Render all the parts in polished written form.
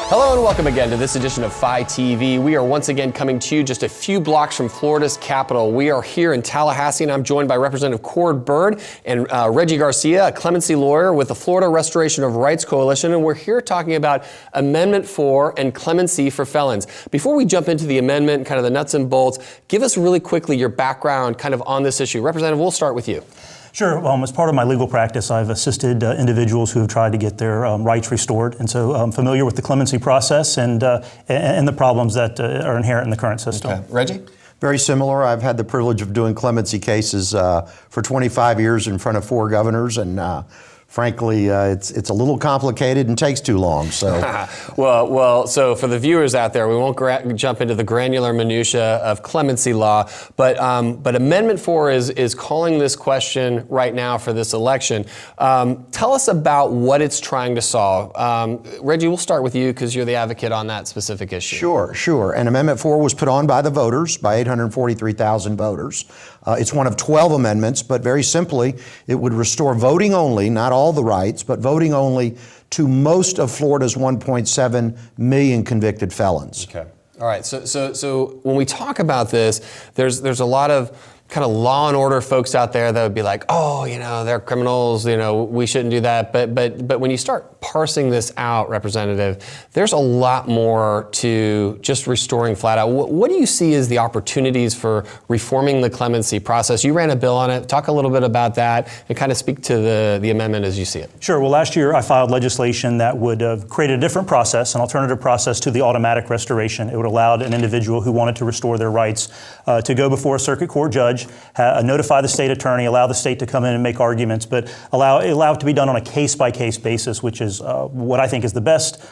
Hello and welcome again to this edition of FLITernetTV. We are once again coming to you just a few blocks from Florida's capital. We are here in Tallahassee, and I'm joined by Representative Byrd and Reggie Garcia, a clemency lawyer with the Florida Restoration of Rights Coalition, and we're here talking about Amendment 4 and clemency for felons. Before we jump into the amendment, kind of the nuts and bolts, give us really quickly your background kind of on this issue. Representative, we'll start with you. Sure. As part of my legal practice, I've assisted individuals who have tried to get their rights restored, and so I'm familiar with the clemency process and the problems that are inherent in the current system. Okay. Reggie? Very similar. I've had the privilege of doing clemency cases for 25 years in front of 4 governors, and frankly, it's a little complicated and takes too long. So, well, so for the viewers out there, we won't jump into the granular minutia of clemency law, but Amendment 4 is calling this question right now for this election. Tell us about what it's trying to solve. Reggie, we'll start with you because you're the advocate on that specific issue. Sure. And Amendment 4 was put on by the voters, by 843,000 voters. It's one of 12 amendments, but very simply, it would restore voting only, not all the rights, but voting only to most of Florida's 1.7 million convicted felons. Okay. All right. So when we talk about this, there's a lot of kind of law and order folks out there that would be like, oh, they're criminals, we shouldn't do that. But when you start parsing this out, Representative, there's a lot more to just restoring flat out. What do you see as the opportunities for reforming the clemency process? You ran a bill on it. Talk a little bit about that and kind of speak to the amendment as you see it. Sure. Well, last year I filed legislation that would create a different process, an alternative process to the automatic restoration. It would allow an individual who wanted to restore their rights to go before a circuit court judge, notify the state attorney, allow the state to come in and make arguments, but allow it to be done on a case-by-case basis, which is what I think is the best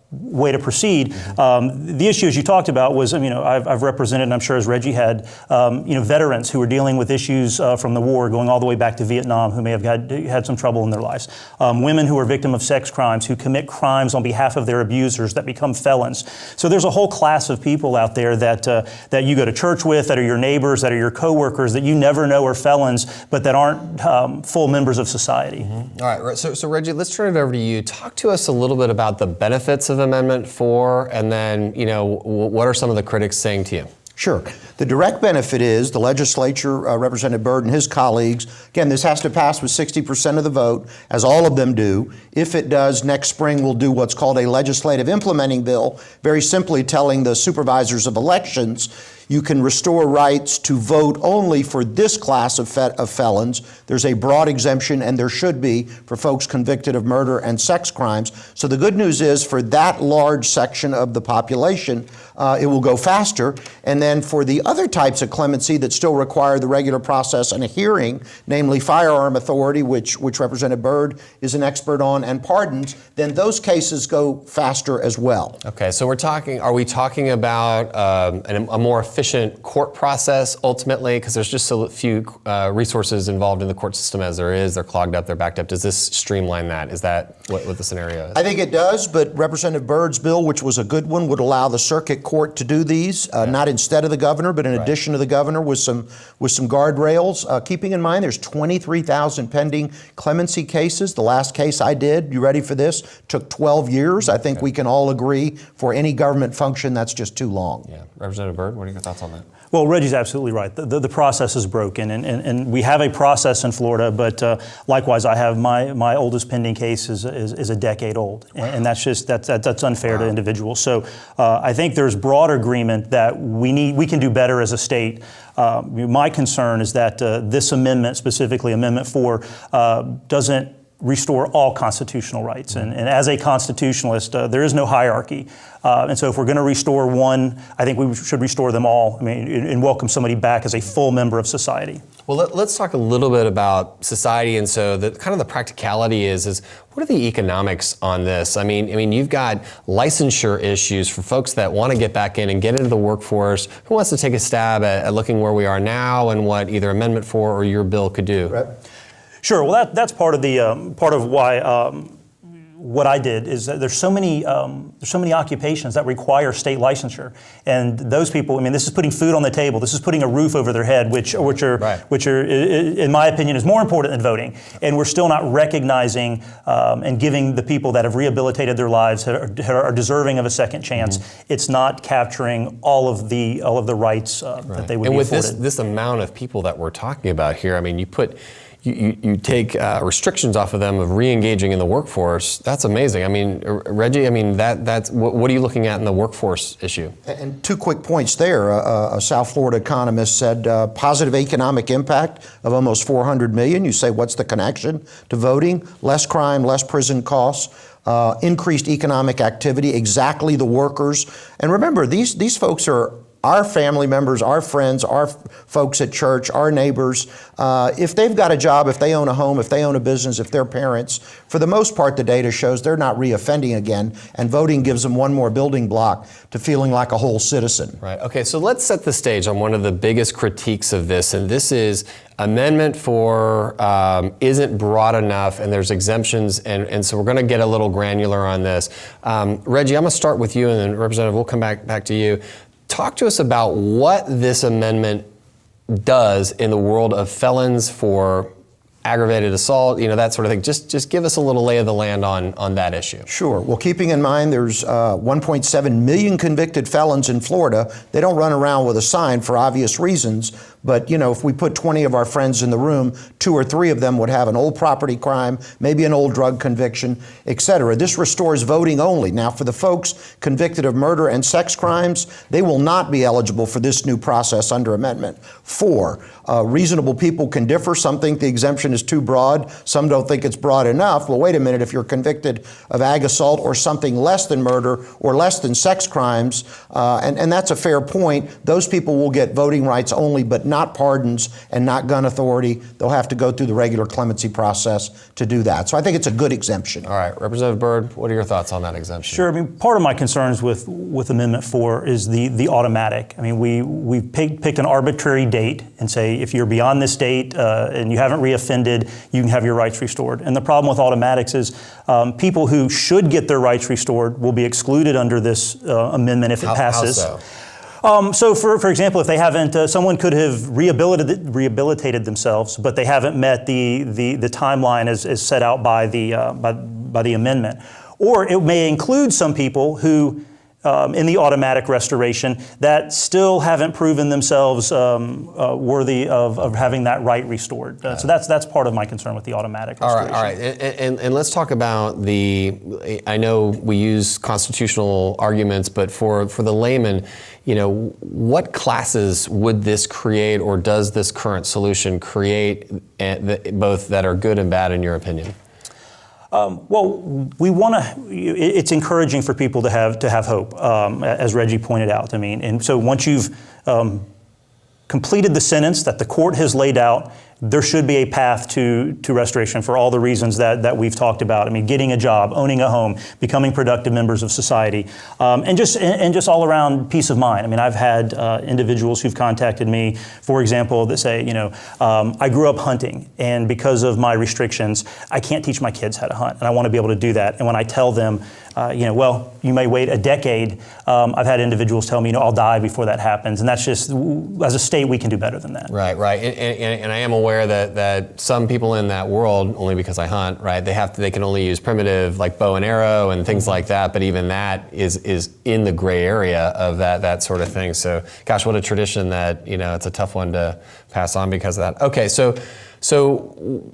way to proceed. The issue, as you talked about, was I've represented, and I'm sure as Reggie had, veterans who were dealing with issues from the war, going all the way back to Vietnam, who may have had some trouble in their lives. Women who are victim of sex crimes, who commit crimes on behalf of their abusers, that become felons. So there's a whole class of people out there that you go to church with, that are your neighbors, that are your coworkers, that you never know are felons, but that aren't full members of society. Mm-hmm. All right. So Reggie, let's turn it over to you. Talk to us a little bit about the benefits of Amendment 4, and then, what are some of the critics saying to you? Sure. The direct benefit is the legislature, Representative Byrd and his colleagues, again, this has to pass with 60% of the vote, as all of them do. If it does, next spring we'll do what's called a legislative implementing bill, very simply telling the supervisors of elections, you can restore rights to vote only for this class of felons. There's a broad exemption, and there should be, for folks convicted of murder and sex crimes. So the good news is, for that large section of the population, it will go faster. And then for the other types of clemency that still require the regular process and a hearing, namely firearm authority, which Representative Byrd is an expert on, and pardons, then those cases go faster as well. Okay, so are we talking about a more efficient court process ultimately? Because there's just so few resources involved in the court system as there is. They're clogged up, they're backed up. Does this streamline that? Is that what the scenario is? I think it does, but Representative Byrd's bill, which was a good one, would allow the circuit court to do these, not instead of the governor, but in addition to the governor, with some guardrails. Keeping in mind there's 23,000 pending clemency cases. The last case I did, you ready for this, took 12 years. I think we can all agree for any government function that's just too long. Yeah. Representative Byrd, what are your thoughts on that? Well, Reggie's absolutely right. The process is broken, and we have a process in Florida, but likewise, I have my oldest pending case is a decade old, and that's unfair to individuals. So I think there's broad agreement that we can do better as a state. My concern is that this amendment, specifically Amendment 4, doesn't restore all constitutional rights. And as a constitutionalist, there is no hierarchy. And so if we're going to restore one, I think we should restore them all, and welcome somebody back as a full member of society. Well, let's talk a little bit about society. And so the practicality is what are the economics on this? I mean, you've got licensure issues for folks that want to get back in and get into the workforce. Who wants to take a stab at looking where we are now and what either Amendment 4 or your bill could do? Right. Sure. Well, that's part of why what I did is that there's so many occupations that require state licensure, and those people. I mean, this is putting food on the table. This is putting a roof over their head, which are, in my opinion, is more important than voting. And we're still not recognizing and giving the people that have rehabilitated their lives, are deserving of a second chance. It's not capturing all of the rights that they would be afforded. And with this amount of people that we're talking about here, I mean, you take restrictions off of them of re-engaging in the workforce. That's amazing. I mean, Reggie, I mean, that's what are you looking at in the workforce issue? And 2 quick points there. A South Florida economist said positive economic impact of almost $400 million. You say, what's the connection to voting? Less crime, less prison costs. Increased economic activity, exactly the workers. And remember, these folks are our family members, our friends, our folks at church, our neighbors. If they've got a job, if they own a home, if they own a business, if they're parents, for the most part, the data shows they're not reoffending again, and voting gives them one more building block to feeling like a whole citizen. Right. Okay, so let's set the stage on one of the biggest critiques of this, and this is Amendment 4 isn't broad enough, and there's exemptions, and so we're going to get a little granular on this. Reggie, I'm going to start with you, and then Representative, we'll come back to you. Talk to us about what this amendment does in the world of felons for aggravated assault, that sort of thing. Just give us a little lay of the land on that issue. Sure. Well, keeping in mind there's 1.7 million convicted felons in Florida. They don't run around with a sign for obvious reasons. But, if we put 20 of our friends in the room, 2 or 3 of them would have an old property crime, maybe an old drug conviction, etc. This restores voting only. Now, for the folks convicted of murder and sex crimes, they will not be eligible for this new process under Amendment 4. Reasonable people can differ. Some think the exemption is too broad. Some don't think it's broad enough. Well, wait a minute. If you're convicted of ag assault or something less than murder or less than sex crimes, and that's a fair point, those people will get voting rights only, but not pardons and not gun authority. They'll have to go through the regular clemency process to do that. So I think it's a good exemption. All right, Representative Byrd, what are your thoughts on that exemption? Sure. I mean, part of my concerns with Amendment 4 is the automatic. I mean, we picked an arbitrary date and say if you're beyond this date and you haven't reoffended, you can have your rights restored. And the problem with automatics is people who should get their rights restored will be excluded under this amendment if it passes. How so? So, for example, if they haven't, someone could have rehabilitated themselves, but they haven't met the timeline as set out by the amendment, or it may include some people who, in the automatic restoration, that still haven't proven themselves worthy of having that right restored. So that's part of my concern with the automatic restoration. All right. And let's talk about I know we use constitutional arguments, but for the layman, what classes would this create, or does this current solution create, both that are good and bad in your opinion? Well, we want to. It's encouraging for people to have hope, as Reggie pointed out. I mean, and so once you've completed the sentence that the court has laid out, there should be a path to restoration for all the reasons that we've talked about. I mean, getting a job, owning a home, becoming productive members of society, and just all around peace of mind. I mean, I've had individuals who've contacted me, for example, that say, I grew up hunting, and because of my restrictions, I can't teach my kids how to hunt, and I want to be able to do that. And when I tell them, well, you may wait a decade. I've had individuals tell me, I'll die before that happens, and that's just, as a state, we can do better than that. Right. And I am aware that some people in that world, only because I hunt, right, they can only use primitive, like bow and arrow and things like that, but even that is in the gray area of that sort of thing. So, gosh, what a tradition that, it's a tough one to pass on because of that. Okay, so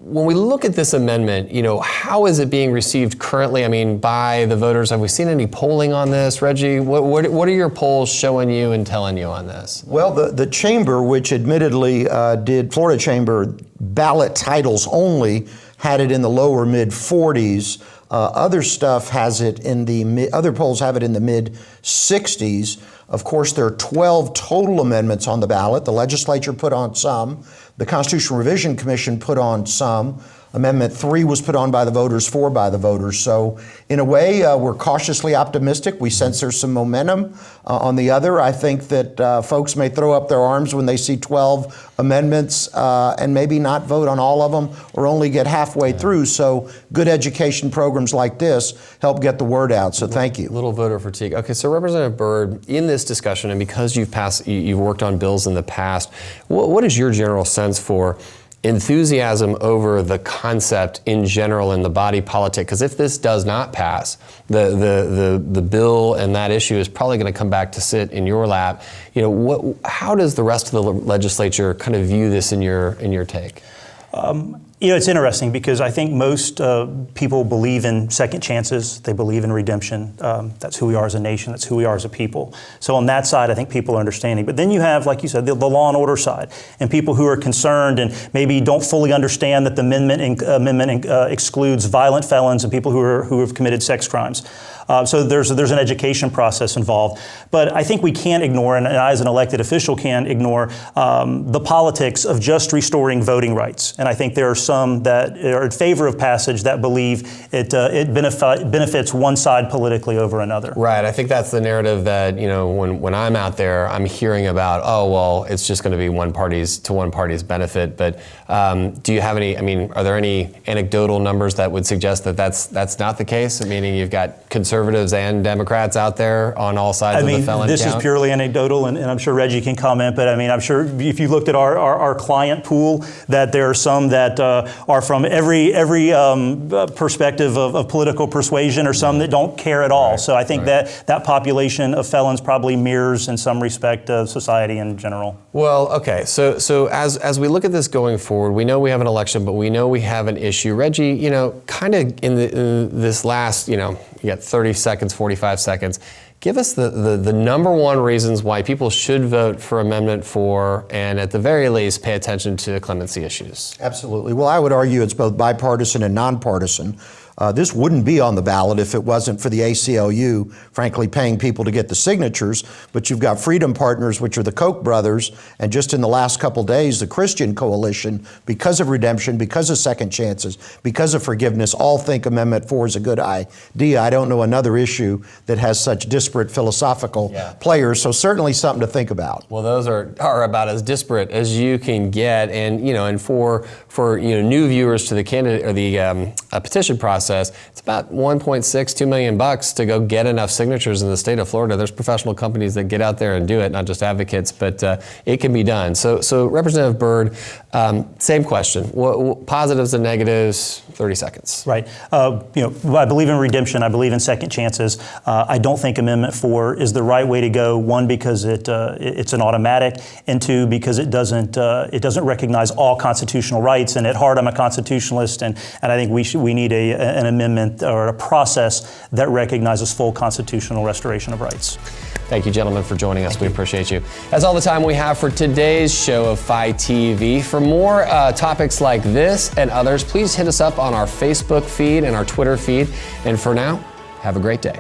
when we look at this amendment, how is it being received currently? I mean, by the voters, have we seen any polling on this? Reggie, what are your polls showing you and telling you on this? Well, the chamber, which admittedly Florida Chamber ballot titles only, had it in the lower mid 40s. Other stuff has it in other polls have it in the mid 60s. Of course, there are 12 total amendments on the ballot. The legislature put on some. The Constitutional Revision Commission put on some. Amendment 3 was put on by the voters, 4 by the voters. So in a way, we're cautiously optimistic. We sense there's some momentum. On the other, I think that folks may throw up their arms when they see 12 amendments and maybe not vote on all of them or only get halfway through. So good education programs like this help get the word out. So thank you. Little voter fatigue. Okay, so Representative Byrd, in this discussion, and because you've worked on bills in the past, what is your general sense for enthusiasm over the concept in general in the body politic? Because if this does not pass, the bill and that issue is probably going to come back to sit in your lap. How does the rest of the legislature kind of view this in your take? It's interesting because I think most people believe in second chances. They believe in redemption. That's who we are as a nation. That's who we are as a people. So on that side, I think people are understanding. But then you have, like you said, the law and order side, and people who are concerned and maybe don't fully understand that the amendment excludes violent felons and people who have committed sex crimes. So there's an education process involved. But I think we can't ignore, and I as an elected official can't ignore, the politics of just restoring voting rights. And I think there are some that are in favor of passage that believe it benefits one side politically over another. Right. I think that's the narrative that, when I'm out there, I'm hearing about, oh, well, it's just going to be one party's benefit. But do you have are there any anecdotal numbers that would suggest that that's not the case? Meaning you've got conservatives and Democrats out there on all sides of the felon this count? is purely anecdotal, and I'm sure Reggie can comment, but I'm sure if you looked at our client pool, that there are some that are from every perspective of political persuasion, or some that don't care at all. Right. So I think that population of felons probably mirrors in some respect society in general. Well, okay, so as we look at this going forward, we know we have an election, but we know we have an issue. Reggie, kind of in this last, you got 30 seconds, 45 seconds. Give us the number one reasons why people should vote for Amendment 4 and at the very least pay attention to clemency issues. Absolutely. Well, I would argue it's both bipartisan and nonpartisan. This wouldn't be on the ballot if it wasn't for the ACLU, frankly, paying people to get the signatures. But you've got Freedom Partners, which are the Koch brothers, and just in the last couple days, the Christian Coalition, because of redemption, because of second chances, because of forgiveness, all think Amendment 4 is a good idea. I don't know another issue that has such disparate philosophical players, so certainly something to think about. Well, those are about as disparate as you can get, and for new viewers to the candidate or the petition process. It's about $1.6–2 million to go get enough signatures in the state of Florida. There's professional companies that get out there and do it, not just advocates, but it can be done. So Representative Byrd, same question. Positives and negatives, 30 seconds. Right. I believe in redemption. I believe in second chances. I don't think Amendment 4 is the right way to go. One, because it's an automatic, and two, because it doesn't recognize all constitutional rights. And at heart, I'm a constitutionalist, and I think we need an amendment or a process that recognizes full constitutional restoration of rights. Thank you, gentlemen, for joining us. We appreciate you. That's all the time we have for today's show of FLI-TV. For more topics like this and others, please hit us up on our Facebook feed and our Twitter feed. And for now, have a great day.